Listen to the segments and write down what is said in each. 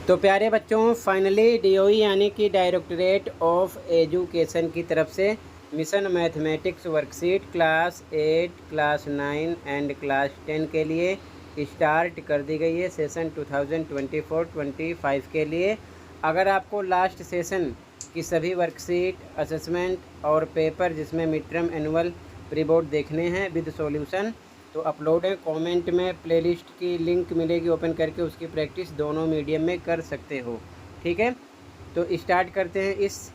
तो प्यारे बच्चों, फाइनली डीओई यानी कि डायरेक्टरेट ऑफ एजुकेशन की तरफ से mission mathematics worksheet class 8, class 9 and class 10 के लिए स्टार्ट कर दी गई है सेशन 2024-25 के लिए। अगर आपको लास्ट सेशन की सभी वर्कशीट, असेसमेंट और पेपर जिसमें mid term, annual, pre board देखने हैं विद सॉल्यूशन, तो अपलोड है। कमेंट में प्लेलिस्ट की लिंक मिलेगी, ओपन करके उसकी प्रैक्टिस दोनों मीडियम में कर सकते हो। ठीक है, तो स्टार्ट करते हैं इस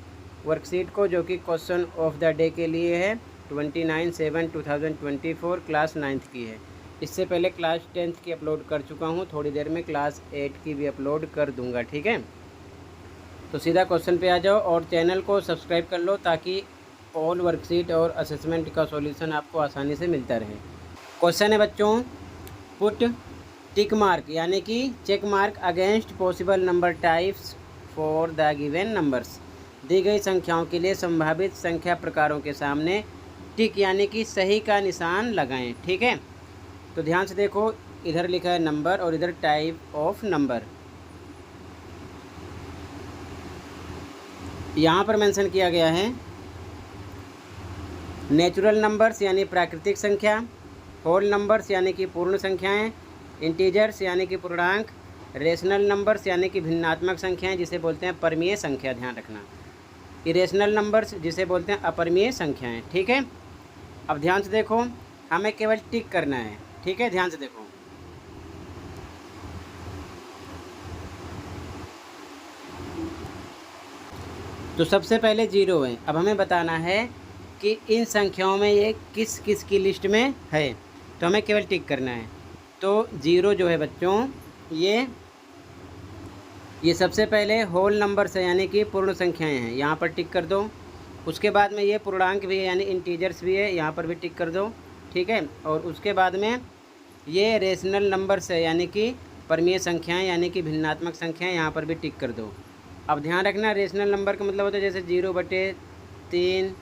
वर्कशीट को, जो कि क्वेश्चन ऑफ द डे के लिए है। 29/7/2024 क्लास 9th की है। इससे पहले क्लास 10th की अपलोड कर चुका हूँ, थोड़ी देर में क्लास 8 की भी अपलोड कर दूँगा। ठीक है, तो सीधा क्वेश्चन पे आ जाओ और चैनल को सब्सक्राइब कर लो ताकि ऑल वर्कशीट और असेसमेंट का सॉल्यूशन आपको आसानी से मिलता रहे। क्वेश्चन है बच्चों, पुट टिक मार्क यानी कि check mark against possible number types for the given numbers. दी गई संख्याओं के लिए संभावित संख्या प्रकारों के सामने टिक यानी कि सही का निशान लगाएं। ठीक है, तो ध्यान से देखो, इधर लिखा है नंबर और इधर टाइप ऑफ नंबर, यहाँ पर मेंशन किया गया है नेचुरल नंबर्स यानी प्राकृतिक संख्या, होल नंबर्स यानी कि पूर्ण संख्याएं, इंटीजर्स यानी कि पूर्णांक, रेशनल नंबर्स यानी कि भिन्नात्मक संख्याएं जिसे बोलते हैं परमीय संख्या, ध्यान रखना, इरेशनल नंबर्स जिसे बोलते हैं अपरमीय संख्याएं। ठीक है, अब ध्यान से देखो, हमें केवल टिक करना है। ठीक है, ध्यान से देखो, तो सबसे पहले जीरो है। अब हमें बताना है कि इन संख्याओं में ये किस किस की लिस्ट में है, तो हमें केवल टिक करना है। तो जीरो जो है बच्चों, ये सबसे पहले होल नंबर्स है यानी कि पूर्ण संख्याएं हैं, यहाँ पर टिक कर दो। उसके बाद में ये पूर्णांक भी है यानी इंटीजर्स भी है, यहाँ पर भी टिक कर दो। ठीक है, और उसके बाद में ये रेशनल नंबर्स है यानी कि परमीय संख्याएं यानी कि भिन्नात्मक संख्याएं, यहाँ पर भी टिक कर दो। अब ध्यान रखना, रेशनल नंबर का मतलब होता है जैसे 0/3,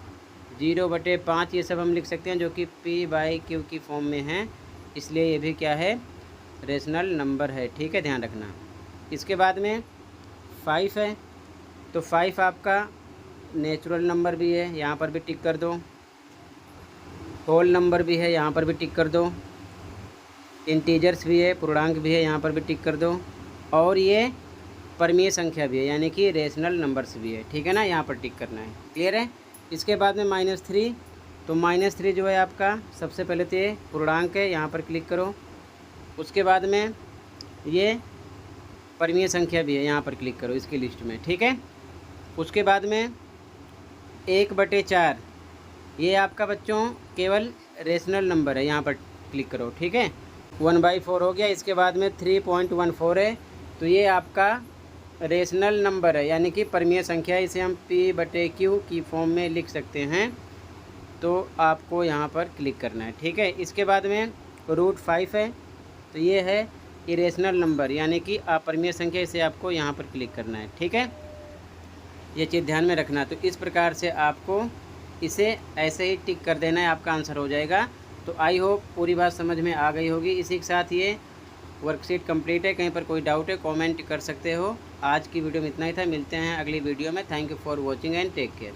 0/5, ये सब हम लिख सकते हैं जो कि P/Q की फॉर्म में हैं, इसलिए ये भी क्या है, रेशनल नंबर है। ठीक है, ध्यान रखना। इसके बाद में 5 है, तो 5 आपका नेचुरल नंबर भी है, यहाँ पर भी टिक कर दो। होल नंबर भी है, यहाँ पर भी टिक कर दो। इंटीजर्स भी है, पूर्णांक भी है, यहाँ पर भी टिक कर दो। और ये परमीय संख्या भी है यानी कि रेशनल नंबर्स भी है। ठीक है ना, यहाँ पर टिक करना है। क्लियर है। इसके बाद में -3, तो -3 जो है आपका सबसे पहले तो ये पूर्णांक है, यहाँ पर क्लिक करो। उसके बाद में ये परमीय संख्या भी है, यहाँ पर क्लिक करो इसकी लिस्ट में। ठीक है, उसके बाद में 1/4, ये आपका बच्चों केवल रेशनल नंबर है, यहाँ पर क्लिक करो। ठीक है, 1/4 हो गया। इसके बाद में 3.14 है, तो ये आपका रेशनल नंबर है यानी कि परमीय संख्या, इसे हम P/Q की फॉर्म में लिख सकते हैं, तो आपको यहाँ पर क्लिक करना है। ठीक है, इसके बाद में √5 है, तो ये है इरेशनल नंबर यानी कि अपरमीय संख्या, इसे आपको यहाँ पर क्लिक करना है। ठीक है, ये चीज़ ध्यान में रखना। तो इस प्रकार से आपको इसे ऐसे ही टिक कर देना है, आपका आंसर हो जाएगा। तो आई होप पूरी बात समझ में आ गई होगी। इसी के साथ ये वर्कशीट कंप्लीट है। कहीं पर कोई डाउट है कमेंट कर सकते हो। आज की वीडियो में इतना ही था, मिलते हैं अगली वीडियो में। Thank you for watching and take care.